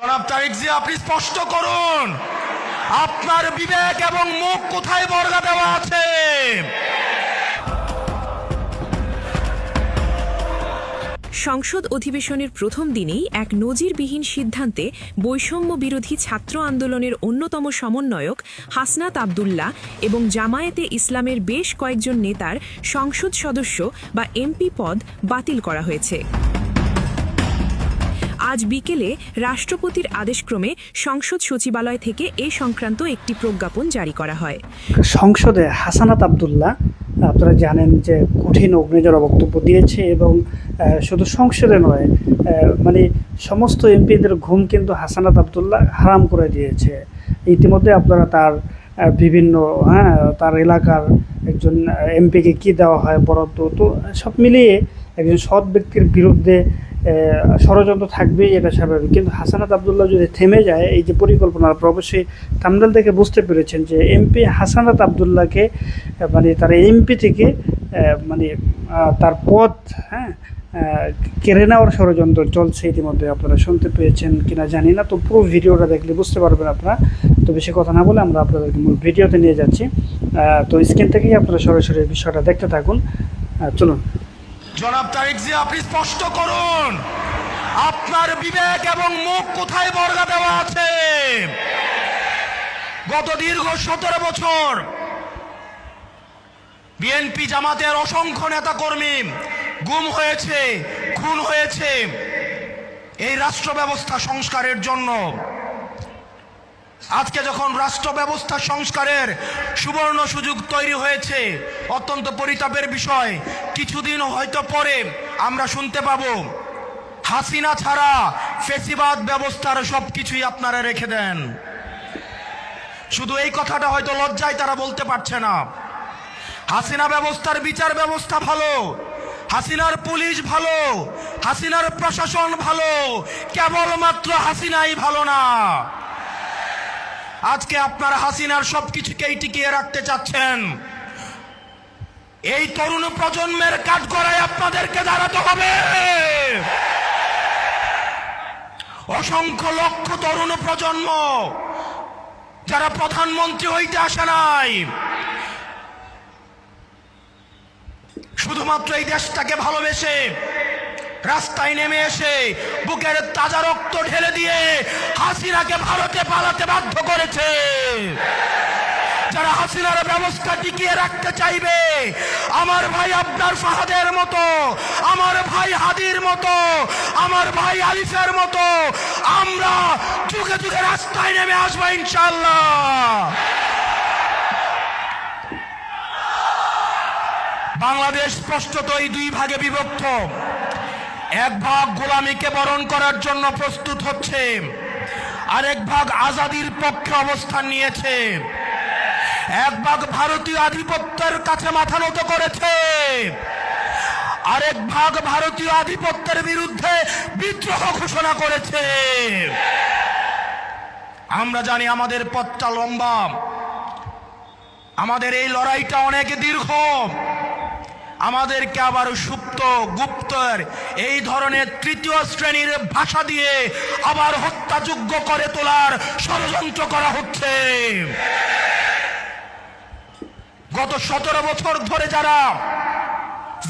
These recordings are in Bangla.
জনাব তারেক জিয়া, আপনি স্পষ্ট করুন আপনার বিবেক এবং মুখ কোথায় বর্গা দেওয়া আছে? সংসদ অধিবেশনের প্রথম দিনেই এক নজিরবিহীন সিদ্ধান্তে বৈষম্য বিরোধী ছাত্র আন্দোলনের অন্যতম সমন্বয়ক হাসনাত আব্দুল্লাহ এবং জামায়াতে ইসলামের বেশ কয়েকজন নেতার সংসদ সদস্য বা এমপি পদ বাতিল করা হয়েছে। আজ বিকেলে রাষ্ট্রপতির আদেশক্রমে সংসদ সচিবালয় থেকে এ সংক্রান্ত একটি প্রজ্ঞাপন জারি করা হয়। সংসদে হাসনাত আব্দুল্লাহ আপনারা জানেন যে কঠিন অগ্নিঝরা বক্তব্য দিয়েছে এবং শুধু সংসদে নয় মানে সমস্ত এমপিদের ঘুম কিন্তু হাসনাত আব্দুল্লাহ হারাম করে দিয়েছে। ইতিমধ্যে আপনারা তার বিভিন্ন তার এলাকার একজন এমপিকে কী দেওয়া হয় বরাদ্দ, তো সব মিলিয়ে একজন সৎ ব্যক্তির বিরুদ্ধে ষড়যন্ত্র থাকবেই, এটা স্বাভাবিক। কিন্তু হাসনাত আব্দুল্লাহ যদি থেমে যায় এই যে পরিকল্পনার, অবশ্যই থাম্বনেল থেকে বুঝতে পেরেছেন যে এমপি হাসনাত আব্দুল্লাহকে মানে তার এমপি থেকে মানে তার পদ কেড়ে নেওয়ার ষড়যন্ত্র চলছে। ইতিমধ্যে আপনারা শুনতে পেয়েছেন কিনা জানি না, তো পুরো ভিডিওটা দেখলে বুঝতে পারবেন আপনারা। তো বেশি কথা না বলে আমরা আপনাদেরকে মূল ভিডিওতে নিয়ে যাচ্ছি। তো স্ক্রিন থেকেই আপনারা সরাসরি বিষয়টা দেখতে থাকুন। চলুন। জনাব তারেক জিয়া, আপনি স্পষ্ট করুন আপনার বিবেক এবং মুখ কোথায় বর্গা দেওয়া আছে? গত দীর্ঘ 17 বছর বিএনপি জামাতের অসংখ্য নেতাকর্মী গুম হয়েছে, খুন হয়েছে এই রাষ্ট্র ব্যবস্থা সংস্কারের জন্য। আজকে যখন রাষ্ট্র ব্যবস্থা সংস্কারের সুবর্ণ সুযোগ তৈরি হয়েছে, অত্যন্ত পরিতাপের বিষয়, কিছুদিন হয়তো পরে আমরা শুনতে পাবো হাসিনা ছাড়া ফেসিবাদ ব্যবস্থার সবকিছুই আপনারা রেখে দেন। শুধু এই কথাটা হয়তো লজ্জায় তারা বলতে পারছে না। হাসিনা ব্যবস্থার বিচার ব্যবস্থা ভালো, হাসিনার পুলিশ ভালো, হাসিনার প্রশাসন ভালো, কেবলমাত্র হাসিনাই ভালো না। আজকে আপনারা হাসিনার সবকিছুকেই টিকিয়ে রাখতে চাচ্ছেন। এই তরুণ প্রজন্মের কাঠগড়ায় আপনাদেরকে দাঁড়াতে হবে। অসংখ্য লক্ষ তরুণ প্রজন্ম যারা প্রধানমন্ত্রী হইতে আসে নাই, শুধুমাত্র এই দেশটাকে ভালোবেসে রাস্তায় নেমে এসে বুকের তাজা রক্ত ঢেলে দিয়ে হাসিনাকে ভারতে পালাতে বাধ্য করেছে। যারা হাসিনার ব্যবস্থা টিকিয়ে রাখতে চাইবে, আমার ভাই আবরার ফাহাদের মতো, আমার ভাই হাদির মতো, আমার ভাই আলিফের মতো আমরা যুগে যুগে রাস্তায় নেমে আসবো ইনশাআল্লাহ। বাংলাদেশ স্পষ্টত এই দুই ভাগে বিভক্ত। এক ভাগ গোলামীকে বরণ করার জন্য প্রস্তুত হচ্ছে, আরেক ভাগ আজাদির পক্ষে অবস্থান নিয়েছে। এক ভাগ ভারতীয় আধিপত্যের কাছে মাথা নত করেছে, আরেক ভাগ ভারতীয় আধিপত্যের বিরুদ্ধে বিদ্রোহ ঘোষণা করেছে। আমরা জানি আমাদের পথটা লম্বা, আমাদের এই লড়াইটা অনেক দীর্ঘ। আমাদেরকে আবার সুপ্ত গুপ্তর এই ধরনের তৃতীয় শ্রেণীর ভাষা দিয়ে আবার হত্যাযোগ্য করে তোলার ষড়যন্ত্র করা হচ্ছে। গত 17 বছর ধরে যারা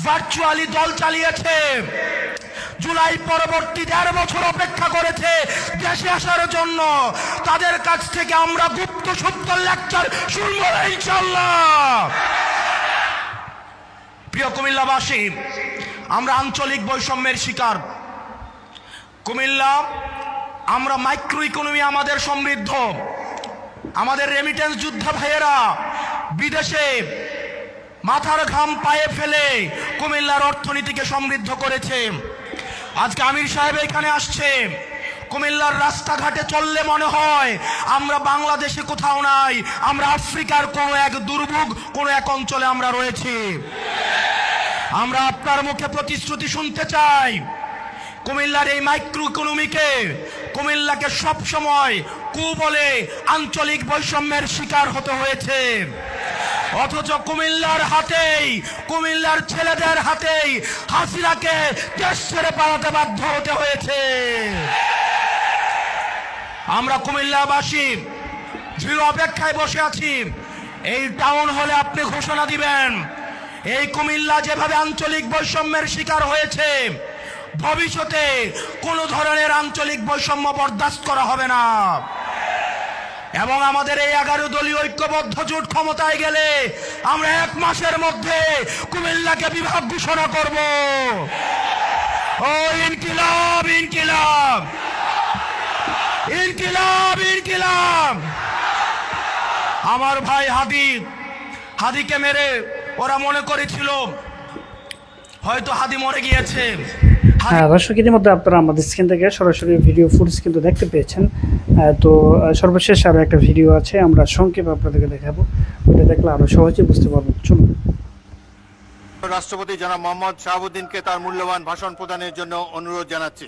ভার্চুয়ালি দল চালিয়েছে, জুলাই পরবর্তী 1.5 বছর অপেক্ষা করেছে দেশে আসার জন্য, তাদের কাছ থেকে আমরা গুপ্ত সুপ্ত লেকচার শুনবো ইনশাআল্লাহ। প্রিয় কুমিল্লাবাসী, আমরা আঞ্চলিক বৈষম্যের শিকার। কুমিল্লা, আমরা মাইক্রো ইকোনমি আমাদের সমৃদ্ধ। আমাদের রেমিটেন্স যোদ্ধা ভাইয়েরা বিদেশে মাথার ঘাম পায়ে ফেলে কুমিল্লার অর্থনীতিকে সমৃদ্ধ করেছে। আজকে আমির সাহেব এখানে আসছে, কুমিল্লার রাস্তাঘাটে চললে মনে হয় আমরা বাংলাদেশে কোথাও নাই, আমরা আফ্রিকার কোনো এক দুর্ভোগ কোনো এক অঞ্চলে আমরা রয়েছি। আমরা আপনার মুখে প্রতিশ্রুতি শুনতে চাই, কুমিল্লার এই মাইক্রো ইকোনমিকে, কুমিল্লাকে সবসময় বলে আঞ্চলিক বৈষম্যের শিকার হতে হয়েছে। অথচ কুমিল্লার হাতেই, কুমিল্লার ছেলেদের হাতেই হাসিনাকে দেশ ছেড়ে পালাতে বাধ্য হতে হয়েছে। আমরা কুমিল্লাবাসী দৃঢ় অপেক্ষায় বসে আছি। এই টাউন হলে আপনি ঘোষণা দিবেন, এই কুমিল্লা যেভাবে আঞ্চলিক বৈষম্যের শিকার হয়েছে, ভবিষ্যতে কোনো ধরনের আঞ্চলিক বৈষম্য বরদাস্ত করা হবে না। এবং আমাদের এই 11 দলীয় ঐক্যবদ্ধ জোট ক্ষমতায় গেলে আমরা 1 মাসের মধ্যে কুমিল্লাকে বিভাগ ঘোষণা করব। ও ইনকিলাব ইনকিলাব ইনকিলাব ইনকিলাব। আমার ভাই হাদিকে মেরে ওরা মনে করেছিল হয়তো হাদি মরে গিয়েছে। হ্যাঁ দর্শক, ইতিমধ্যে আপনারা আমাদের স্ক্রিন থেকে সরাসরি ভিডিও ফুটেজ কিন্তু দেখতে পেয়েছেন। তো সর্বশেষ আরও একটা ভিডিও আছে, আমরা সংক্ষেপে আপনাদেরকে দেখাবো, ওটা দেখলে আরও সহজে বুঝতে পারবো। চলুন। রাষ্ট্রপতি জনাব মোহাম্মদ শাহাবুদ্দিনকে তার মূল্যবান ভাষণ প্রদানের জন্য অনুরোধ জানাচ্ছি।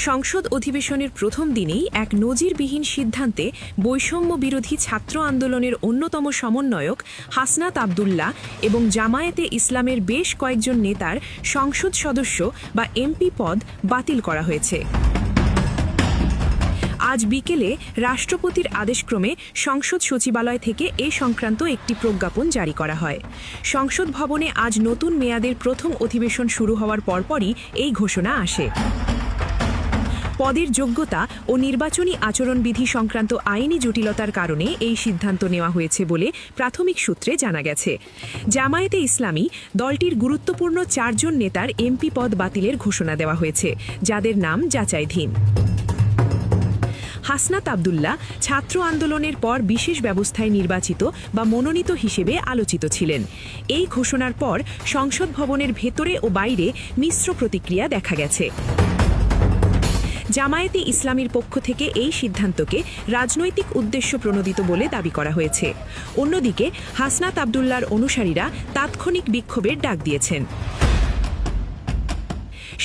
সংসদ অধিবেশনের প্রথম দিনেই এক নজিরবিহীন সিদ্ধান্তে বৈষম্য বিরোধী ছাত্র আন্দোলনের অন্যতম সমন্বয়ক হাসনাত আবদুল্লাহ এবং জামায়াতে ইসলামের বেশ কয়েকজন নেতার সংসদ সদস্য বা এমপি পদ বাতিল করা হয়েছে। আজ বিকেলে রাষ্ট্রপতির আদেশক্রমে সংসদ সচিবালয় থেকে এ সংক্রান্ত একটি প্রজ্ঞাপন জারি করা হয়। সংসদ ভবনে আজ নতুন মেয়াদের প্রথম অধিবেশন শুরু হওয়ার পরপরই এই ঘোষণা আসে। পদের যোগ্যতা ও নির্বাচনী আচরণবিধি সংক্রান্ত আইনি জটিলতার কারণে এই সিদ্ধান্ত নেওয়া হয়েছে বলে প্রাথমিক সূত্রে জানা গেছে। জামায়াতে ইসলামী দলটির গুরুত্বপূর্ণ 4 জন নেতার এমপি পদ বাতিলের ঘোষণা দেওয়া হয়েছে, যাদের নাম যাচাইধীন। হাসনাত আবদুল্লাহ ছাত্র আন্দোলনের পর বিশেষ ব্যবস্থায় নির্বাচিত বা মনোনীত হিসেবে আলোচিত ছিলেন। এই ঘোষণার পর সংসদ ভবনের ভেতরে ও বাইরে মিশ্র প্রতিক্রিয়া দেখা গেছে। জামায়াতে ইসলামীর পক্ষ থেকে এই সিদ্ধান্তকে রাজনৈতিক উদ্দেশ্য প্রণোদিত বলে দাবি করা হয়েছে। অন্যদিকে হাসনাত আবদুল্লাহর অনুসারীরা তাৎক্ষণিক বিক্ষোভের ডাক দিয়েছেন।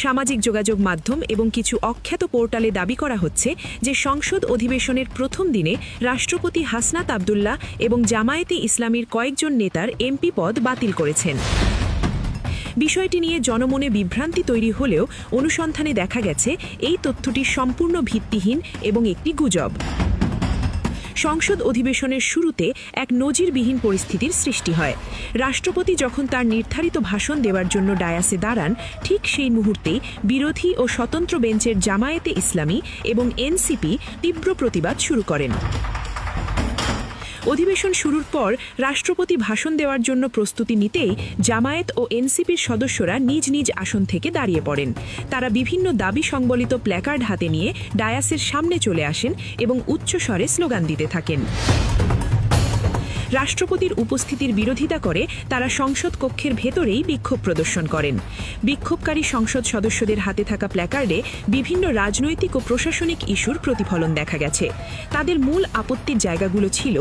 সামাজিক যোগাযোগ মাধ্যম এবং কিছু অখ্যাত পোর্টালে দাবি করা হচ্ছে যে সংসদ অধিবেশনের প্রথম দিনে রাষ্ট্রপতি হাসনাত আবদুল্লাহ এবং জামায়াতে ইসলামীর কয়েকজন নেতার এমপি পদ বাতিল করেছেন। বিষয়টি নিয়ে জনমনে বিভ্রান্তি তৈরি হলেও অনুসন্ধানে দেখা গেছে এই তথ্যটি সম্পূর্ণ ভিত্তিহীন এবং একটি গুজব। সংসদ অধিবেশনের শুরুতে এক নজিরবিহীন পরিস্থিতির সৃষ্টি হয়। রাষ্ট্রপতি যখন তার নির্ধারিত ভাষণ দেওয়ার জন্য ডায়াসে দাঁড়ান, ঠিক সেই মুহূর্তেই বিরোধী ও স্বতন্ত্র বেঞ্চের জামায়াতে ইসলামী এবং এনসিপি তীব্র প্রতিবাদ শুরু করেন। অধিবেশন শুরুর পর রাষ্ট্রপতি ভাষণ দেওয়ার জন্য প্রস্তুতি নিতেই জামায়াত ও এনসিপির সদস্যরা নিজ নিজ আসন থেকে দাঁড়িয়ে পড়েন। তারা বিভিন্ন দাবি সংবলিত প্ল্যাকার্ড হাতে নিয়ে ডায়াসের সামনে চলে আসেন এবং উচ্চস্বরে স্লোগান দিতে থাকেন। রাষ্ট্রপতির উপস্থিতির বিরোধিতা করে তারা সংসদ কক্ষের ভেতরেই বিক্ষোভ প্রদর্শন করেন। বিক্ষোভকারী সংসদ সদস্যদের হাতে থাকা প্ল্যাকার্ডে বিভিন্ন রাজনৈতিক ও প্রশাসনিক ইস্যুর প্রতিফলন দেখা গেছে। তাদের মূল আপত্তির জায়গাগুলো ছিল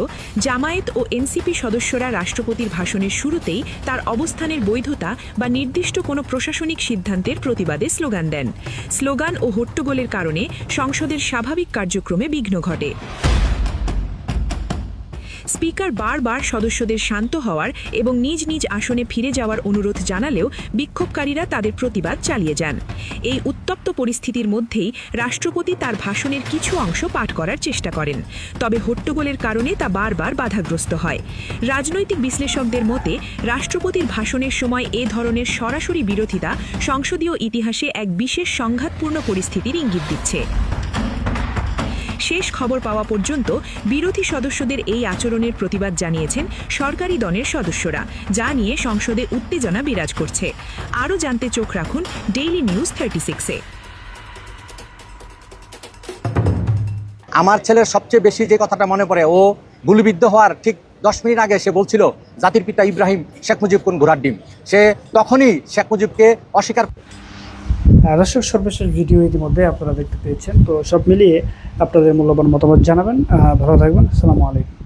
জামায়াত ও এনসিপি সদস্যরা রাষ্ট্রপতির ভাষণের শুরুতেই তার অবস্থানের বৈধতা বা নির্দিষ্ট কোনো প্রশাসনিক সিদ্ধান্তের প্রতিবাদে স্লোগান দেন। স্লোগান ও হট্টগোলের কারণে সংসদের স্বাভাবিক কার্যক্রমে বিঘ্ন ঘটে। স্পিকার বারবার সদস্যদের শান্ত হওয়ার এবং নিজ নিজ আসনে ফিরে যাওয়ার অনুরোধ জানালেও বিক্ষোভকারীরা তাদের প্রতিবাদ চালিয়ে যান। এই উত্তপ্ত পরিস্থিতির মধ্যেই রাষ্ট্রপতি তার ভাষণের কিছু অংশ পাঠ করার চেষ্টা করেন, তবে হট্টগোলের কারণে তা বারবার বাধাগ্রস্ত হয়। রাজনৈতিক বিশ্লেষকদের মতে রাষ্ট্রপতির ভাষণের সময় এ ধরনের সরাসরি বিরোধিতা সংসদীয় ইতিহাসে এক বিশেষ সংঘাতপূর্ণ পরিস্থিতির ইঙ্গিত দিচ্ছে। শেষ খবর পাওয়া পর্যন্ত বিরোধী সদস্যদের এই আচরণের প্রতিবাদ জানিয়েছেন সরকারি দলের সদস্যরা, যা নিয়ে সংসদে উত্তেজনা বিরাজ করছে। আরও জানতে চোখ রাখুন ডেইলি নিউজ 36-এ। আমার ছেলের সবচেয়ে বেশি যে কথাটা মনে পড়ে, ও গুলিবিদ্ধ হওয়ার ঠিক 10 মিনিট আগে সে বলছিল জাতির পিতা ইব্রাহিম শেখ মুজিব কোন ঘোড়ার ডিম। সে তখনই শেখ মুজিবকে অস্বীকার। দর্শক, সর্বশেষ ভিডিও ইতিমধ্যে আপনারা দেখতে পেয়েছেন। তো সব মিলিয়ে আপনাদের মূল্যবান মতামত জানাবেন। ভালো থাকবেন। আসসালামু আলাইকুম।